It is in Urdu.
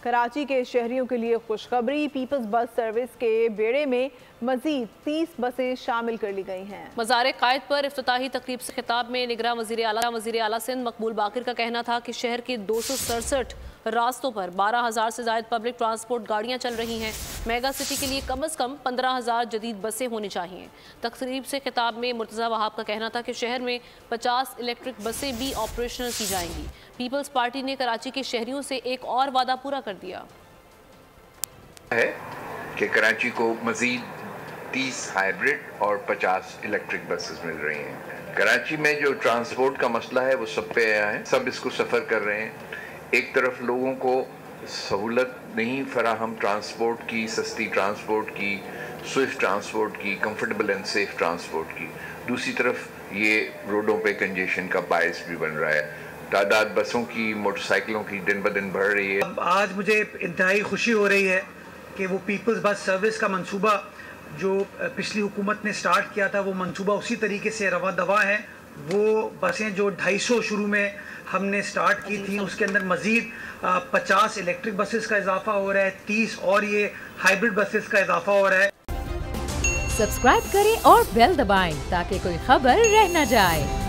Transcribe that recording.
کراچی کے شہریوں کے لیے خوشخبری، پیپلز بس سروس کے بیڑے میں مزید 30 بسیں شامل کر لی گئی ہیں۔ مزار قائد پر افتتاحی تقریب سے خطاب میں نگراں وزیر اعلیٰ سندھ مقبول باقر کا کہنا تھا کہ شہر کے 267 راستوں پر 12,000 سے زائد پبلک ٹرانسپورٹ گاڑیاں چل رہی ہیں۔ میگا سٹی کے لیے کم از کم 15,000 جدید بسیں ہونی چاہیے۔ تقریب سے خطاب میں مرتضی وہاب کا کہنا تھا کہ شہر میں 50 الیکٹرک بسیں بھی آپریشنل کی جائیں گی۔ پیپلز پارٹی نے کراچی کے شہریوں سے ایک اور وعدہ پورا کر دیا ہے کہ کراچی کو مزید 30 ہائیبرڈ اور 50 الیکٹرک بسز مل رہی ہیں۔ کراچی میں جو ٹرانسپورٹ کا مسئلہ ہے وہ سب پہ آیا ہے، سب اس کو سفر کر رہے ہیں۔ ایک طرف لوگوں کو سہولت نہیں فراہم ٹرانسپورٹ کی، سستی ٹرانسپورٹ کی، سوئفٹ ٹرانسپورٹ کی، کمفرٹیبل اینڈ سیف ٹرانسپورٹ کی، دوسری طرف یہ روڈوں پہ کنجیشن کا باعث بھی بن رہا ہے۔ تعداد بسوں کی، موٹر سائیکلوں کی دن بدن بڑھ رہی ہے۔ آج مجھے انتہائی خوشی ہو رہی ہے کہ وہ پیپلز بس سروس کا منصوبہ جو پچھلی حکومت نے سٹارٹ کیا تھا وہ منصوبہ اسی طریقے سے رواں دواں ہے۔ وہ بسیں جو 250 شروع میں ہم نے سٹارٹ کی تھیں، اس کے اندر مزید 50 الیکٹرک بسز کا اضافہ ہو رہا ہے، 30 اور یہ ہائیبرڈ بسز کا اضافہ ہو رہا ہے۔ سبسکرائب کریں اور بیل دبائیں تاکہ کوئی خبر رہ نہ جائے۔